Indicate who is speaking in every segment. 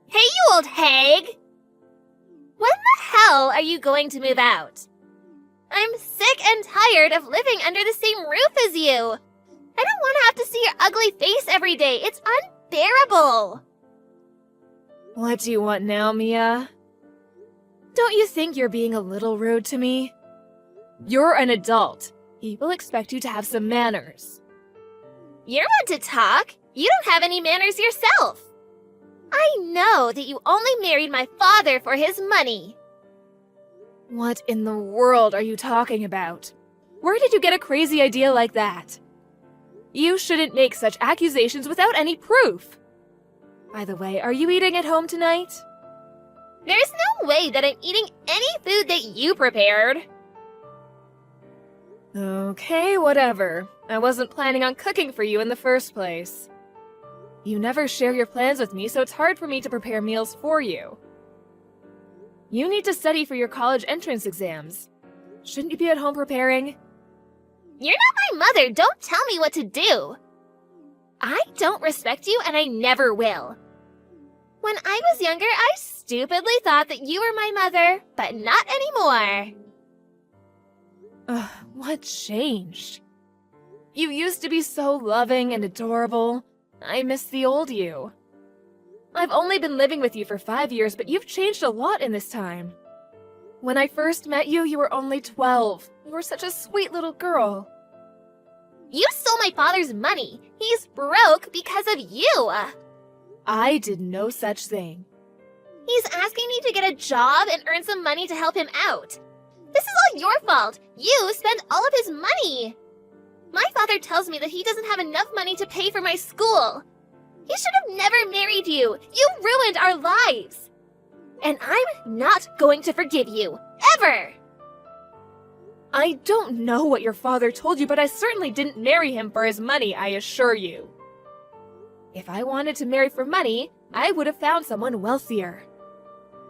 Speaker 1: Hey, you old hag! When the hell are you going to move out? I'm sick and tired of living under the same roof as you. I don't want to have to see your ugly face every day. It's unbearable.
Speaker 2: What do you want now, Mia? Don't you think you're being a little rude to me? You're an adult. People expect you to have some manners.
Speaker 1: You're one to talk. You don't have any manners yourself. I know that you only married my father for his money.
Speaker 2: What in the world are you talking about? Where did you get a crazy idea like that? You shouldn't make such accusations without any proof. By the way, are you eating at home tonight?
Speaker 1: There's no way that I'm eating any food that you prepared.
Speaker 2: Okay, whatever. I wasn't planning on cooking for you in the first place. You never share your plans with me, so it's hard for me to prepare meals for you. You need to study for your college entrance exams. Shouldn't you be at home preparing?
Speaker 1: You're not my mother. Don't tell me what to do. I don't respect you, and I never will. When I was younger, I stupidly thought that you were my mother, but not anymore.
Speaker 2: What changed? You used to be so loving and adorable. I miss the old you. I've only been living with you for 5 years, but you've changed a lot in this time. When I first met you, you were only 12. You were such a sweet little girl.
Speaker 1: You stole my father's money. He's broke because of you.
Speaker 2: I did no such thing.
Speaker 1: He's asking me to get a job and earn some money to help him out. This is all your fault. You spend all of his money. My father tells me that he doesn't have enough money to pay for my school. He should have never married you. You ruined our lives. And I'm not going to forgive you. Ever.
Speaker 2: I don't know what your father told you, but I certainly didn't marry him for his money, I assure you. If I wanted to marry for money, I would have found someone wealthier.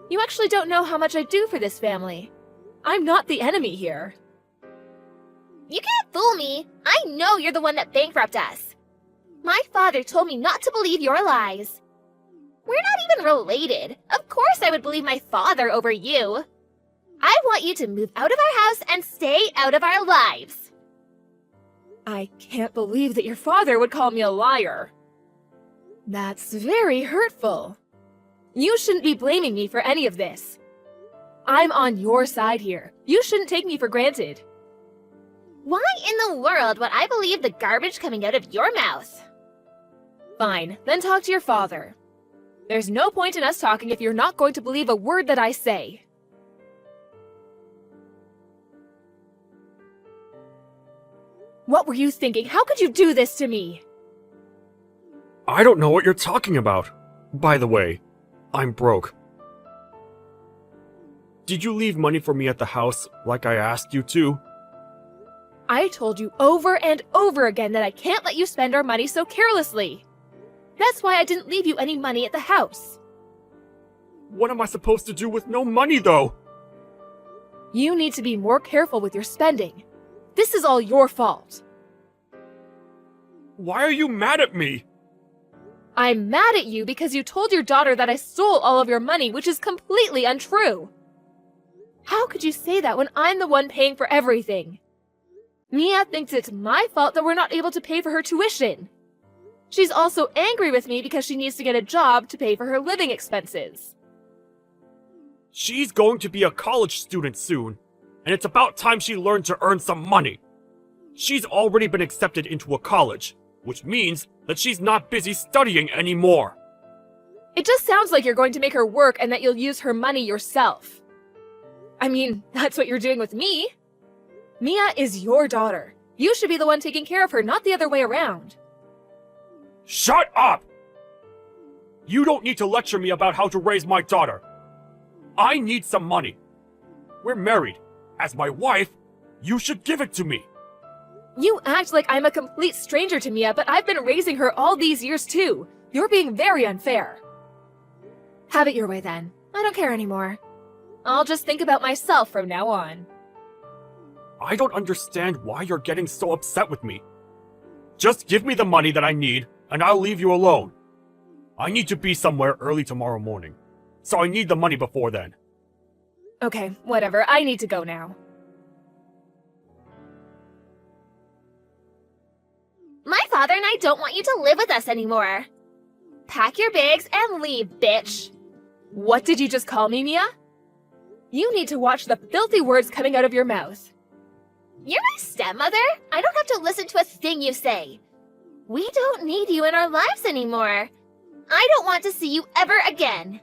Speaker 2: You actually don't know how much I do for this family. I'm not the enemy here.
Speaker 1: You can't fool me. I know you're the one that bankrupted us. My father told me not to believe your lies. We're not even related. Of course I would believe my father over you. I want you to move out of our house and stay out of our lives.
Speaker 2: I can't believe that your father would call me a liar. That's very hurtful. You shouldn't be blaming me for any of this. I'm on your side here. You shouldn't take me for granted.
Speaker 1: Why in the world would I believe the garbage coming out of your mouth?
Speaker 2: Fine, then talk to your father. There's no point in us talking if you're not going to believe a word that I say. What were you thinking? How could you do this to me?
Speaker 3: I don't know what you're talking about. By the way, I'm broke. Did you leave money for me at the house like I asked you to?
Speaker 2: I told you over and over again that I can't let you spend our money so carelessly. That's why I didn't leave you any money at the house.
Speaker 3: What am I supposed to do with no money, though?
Speaker 2: You need to be more careful with your spending. This is all your fault.
Speaker 3: Why are you mad at me?
Speaker 2: I'm mad at you because you told your daughter that I stole all of your money, which is completely untrue. How could you say that when I'm the one paying for everything? Mia thinks it's my fault that we're not able to pay for her tuition. She's also angry with me because she needs to get a job to pay for her living expenses.
Speaker 3: She's going to be a college student soon, and it's about time she learned to earn some money. She's already been accepted into a college, which means that she's not busy studying anymore.
Speaker 2: It just sounds like you're going to make her work and that you'll use her money yourself. I mean, that's what you're doing with me. Mia is your daughter. You should be the one taking care of her, not the other way around.
Speaker 3: Shut up! You don't need to lecture me about how to raise my daughter. I need some money. We're married. As my wife, you should give it to me.
Speaker 2: You act like I'm a complete stranger to Mia, but I've been raising her all these years too. You're being very unfair. Have it your way then. I don't care anymore. I'll just think about myself from now on.
Speaker 3: I don't understand why you're getting so upset with me. Just give me the money that I need, and I'll leave you alone. I need to be somewhere early tomorrow morning, so I need the money before then.
Speaker 2: Okay, whatever. I need to go now.
Speaker 1: My father and I don't want you to live with us anymore. Pack your bags and leave, bitch.
Speaker 2: What did you just call me, Mia? You need to watch the filthy words coming out of your mouth.
Speaker 1: You're my stepmother. I don't have to listen to a thing you say. We don't need you in our lives anymore. I don't want to see you ever again.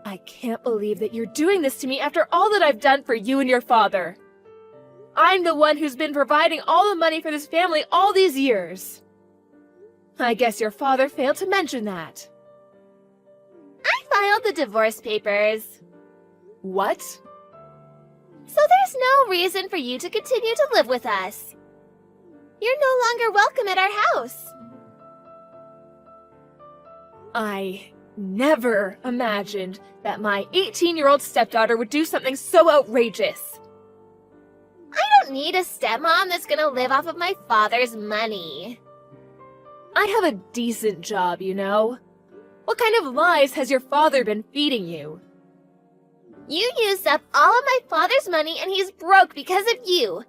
Speaker 2: I can't believe that you're doing this to me after all that I've done for you and your father. I'm the one who's been providing all the money for this family all these years. I guess your father failed to mention that.
Speaker 1: I filed the divorce papers.
Speaker 2: What?
Speaker 1: So there's no reason for you to continue to live with us. You're no longer welcome at our house.
Speaker 2: I never imagined that my 18-year-old stepdaughter would do something so outrageous.
Speaker 1: I don't need a stepmom that's gonna live off of my father's money.
Speaker 2: I have a decent job, you know. What kind of lies has your father been feeding you?
Speaker 1: You used up all of my father's money and he's broke because of you.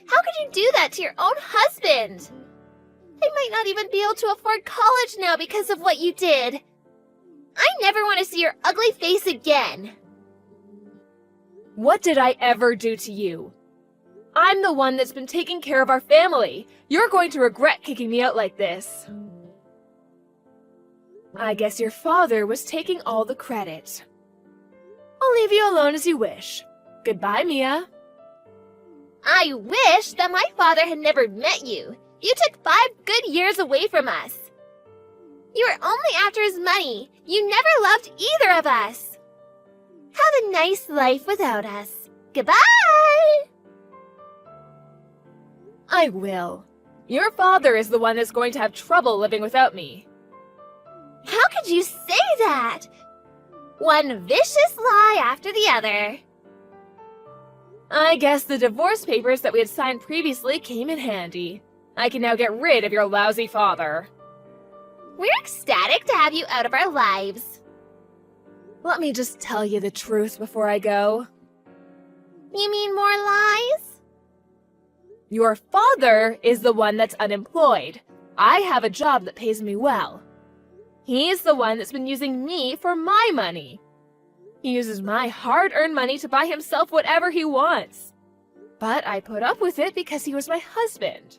Speaker 1: How could you do that to your own husband? I might not even be able to afford college now because of what you did. I never want to see your ugly face again.
Speaker 2: What did I ever do to you? I'm the one that's been taking care of our family. You're going to regret kicking me out like this. I guess your father was taking all the credit. I'll leave you alone as you wish. Goodbye, Mia.
Speaker 1: I wish that my father had never met you. You took 5 good years away from us. You were only after his money. You never loved either of us. Have a nice life without us. Goodbye!
Speaker 2: I will. Your father is the one that's going to have trouble living without me.
Speaker 1: How could you say that? One vicious lie after the other.
Speaker 2: I guess the divorce papers that we had signed previously came in handy. I can now get rid of your lousy father.
Speaker 1: We're ecstatic to have you out of our lives.
Speaker 2: Let me just tell you the truth before I go.
Speaker 1: You mean more lies?
Speaker 2: Your father is the one that's unemployed. I have a job that pays me well. He's the one that's been using me for my money. He uses my hard-earned money to buy himself whatever he wants. But I put up with it because he was my husband.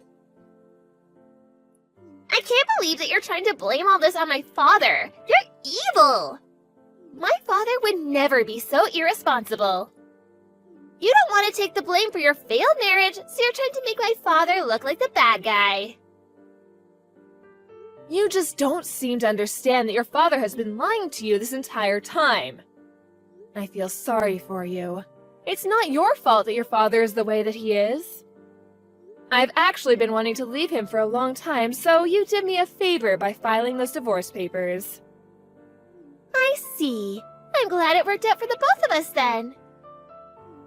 Speaker 1: I can't believe that you're trying to blame all this on my father. You're evil. My father would never be so irresponsible. You don't want to take the blame for your failed marriage, so you're trying to make my father look like the bad guy.
Speaker 2: You just don't seem to understand that your father has been lying to you this entire time. I feel sorry for you. It's not your fault that your father is the way that he is. I've actually been wanting to leave him for a long time, so you did me a favor by filing those divorce papers.
Speaker 1: I see. I'm glad it worked out for the both of us then.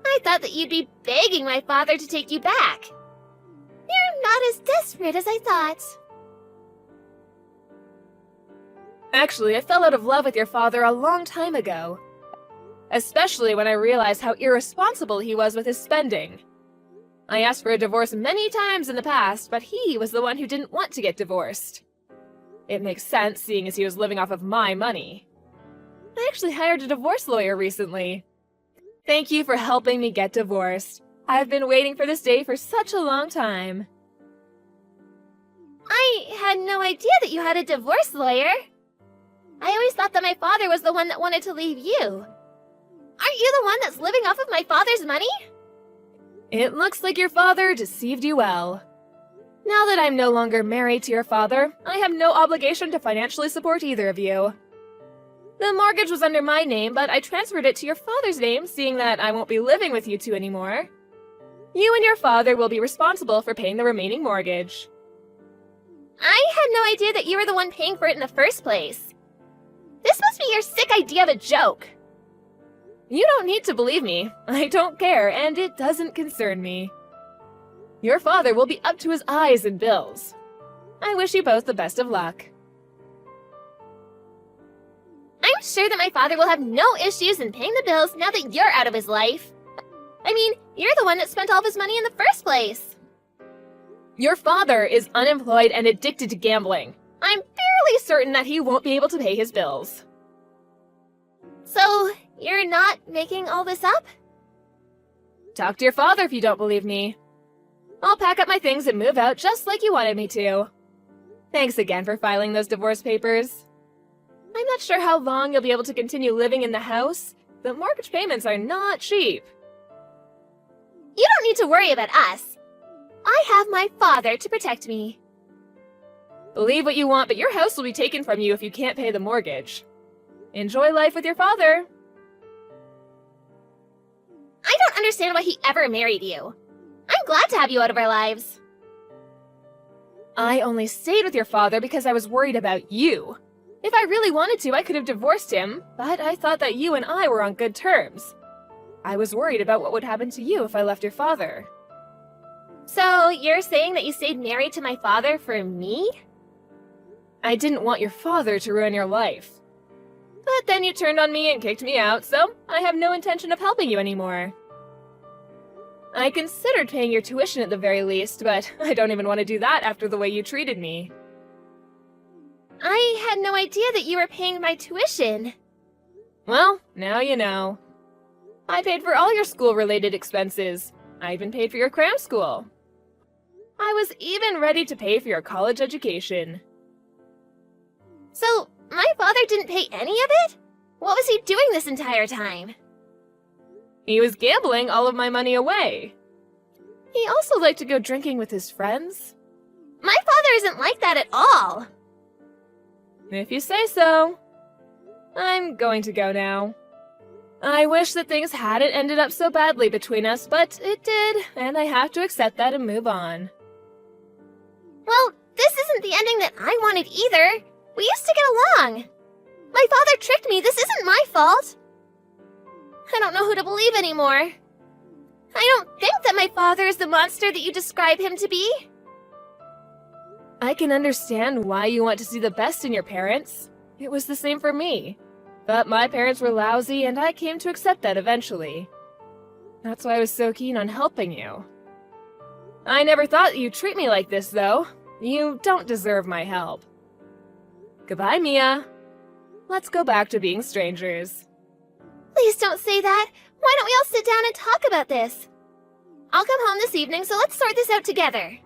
Speaker 1: I thought that you'd be begging my father to take you back. You're not as desperate as I thought.
Speaker 2: Actually, I fell out of love with your father a long time ago. Especially when I realized how irresponsible he was with his spending. I asked for a divorce many times in the past, but he was the one who didn't want to get divorced. It makes sense, seeing as he was living off of my money. I actually hired a divorce lawyer recently. Thank you for helping me get divorced. I've been waiting for this day for such a long time.
Speaker 1: I had no idea that you had a divorce lawyer. I always thought that my father was the one that wanted to leave you. Aren't you the one that's living off of my father's money?
Speaker 2: It looks like your father deceived you well. Now that I'm no longer married to your father, I have no obligation to financially support either of you. The mortgage was under my name, but I transferred it to your father's name, seeing that I won't be living with you two anymore. You and your father will be responsible for paying the remaining mortgage.
Speaker 1: I had no idea that you were the one paying for it in the first place. This must be your sick idea of a joke.
Speaker 2: You don't need to believe me. I don't care, and it doesn't concern me. Your father will be up to his eyes in bills. I wish you both the best of luck.
Speaker 1: I'm sure that my father will have no issues in paying the bills now that you're out of his life. I mean, you're the one that spent all of his money in the first place.
Speaker 2: Your father is unemployed and addicted to gambling. I'm fairly certain that he won't be able to pay his bills.
Speaker 1: So, you're not making all this up?
Speaker 2: Talk to your father if you don't believe me. I'll pack up my things and move out just like you wanted me to. Thanks again for filing those divorce papers. I'm not sure how long you'll be able to continue living in the house. The mortgage payments are not cheap.
Speaker 1: You don't need to worry about us. I have my father to protect me.
Speaker 2: Believe what you want, but your house will be taken from you if you can't pay the mortgage. Enjoy life with your father.
Speaker 1: I don't understand why he ever married you. I'm glad to have you out of our lives.
Speaker 2: I only stayed with your father because I was worried about you. If I really wanted to, I could have divorced him, but I thought that you and I were on good terms. I was worried about what would happen to you if I left your father.
Speaker 1: So, you're saying that you stayed married to my father for me?
Speaker 2: I didn't want your father to ruin your life. But then you turned on me and kicked me out, so I have no intention of helping you anymore. I considered paying your tuition at the very least, but I don't even want to do that after the way you treated me.
Speaker 1: I had no idea that you were paying my tuition.
Speaker 2: Well, now you know. I paid for all your school-related expenses. I even paid for your cram school. I was even ready to pay for your college education.
Speaker 1: So, my father didn't pay any of it? What was he doing this entire time?
Speaker 2: He was gambling all of my money away. He also liked to go drinking with his friends.
Speaker 1: My father isn't like that at all.
Speaker 2: If you say so. I'm going to go now. I wish that things hadn't ended up so badly between us, but it did, and I have to accept that and move on.
Speaker 1: Well, this isn't the ending that I wanted either. We used to get along. My father tricked me. This isn't my fault. I don't know who to believe anymore. I don't think that my father is the monster that you describe him to be.
Speaker 2: I can understand why you want to see the best in your parents. It was the same for me. But my parents were lousy, and I came to accept that eventually. That's why I was so keen on helping you. I never thought you'd treat me like this, though. You don't deserve my help. Goodbye, Mia. Let's go back to being strangers.
Speaker 1: Please don't say that. Why don't we all sit down and talk about this? I'll come home this evening, so let's sort this out together.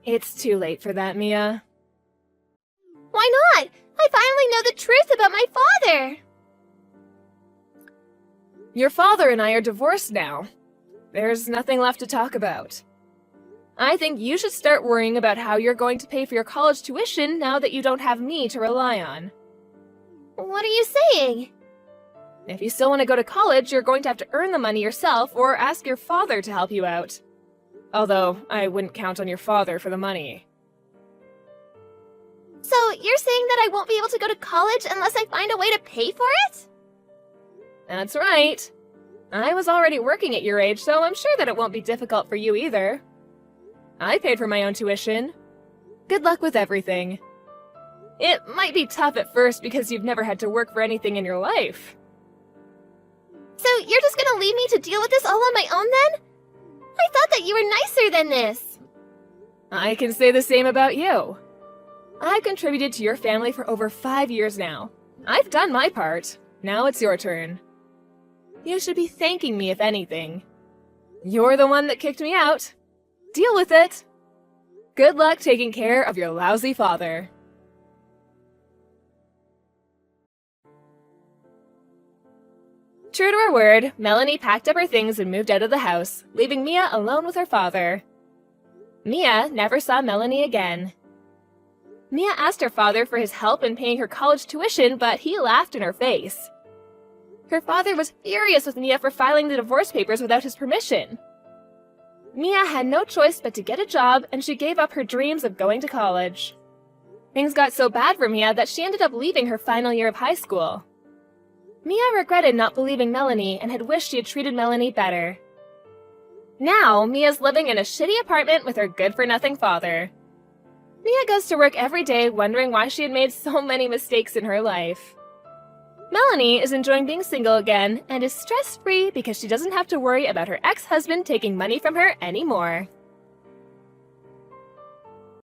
Speaker 2: It's too late for that, Mia.
Speaker 1: Why not? I finally know the truth about my father.
Speaker 2: Your father and I are divorced now. There's nothing left to talk about. I think you should start worrying about how you're going to pay for your college tuition now that you don't have me to rely on.
Speaker 1: What are you saying?
Speaker 2: If you still want to go to college, you're going to have to earn the money yourself or ask your father to help you out. Although, I wouldn't count on your father for the money.
Speaker 1: So, you're saying that I won't be able to go to college unless I find a way to pay for it?
Speaker 2: That's right. I was already working at your age, so I'm sure that it won't be difficult for you either. I paid for my own tuition. Good luck with everything. It might be tough at first because you've never had to work for anything in your life.
Speaker 1: So, you're just gonna leave me to deal with this all on my own then? I thought that you were nicer than this.
Speaker 2: I can say the same about you. I've contributed to your family for over 5 years now. I've done my part. Now it's your turn. You should be thanking me if anything. You're the one that kicked me out. Deal with it. Good luck taking care of your lousy father. True to her word, Melanie packed up her things and moved out of the house, leaving Mia alone with her father. Mia never saw Melanie again. Mia asked her father for his help in paying her college tuition, but he laughed in her face. Her father was furious with Mia for filing the divorce papers without his permission. Mia had no choice but to get a job, and she gave up her dreams of going to college. Things got so bad for Mia that she ended up leaving her final year of high school. Mia regretted not believing Melanie and had wished she had treated Melanie better. Now, Mia's living in a shitty apartment with her good-for-nothing father. Mia goes to work every day wondering why she had made so many mistakes in her life. Melanie is enjoying being single again and is stress-free because she doesn't have to worry about her ex-husband taking money from her anymore.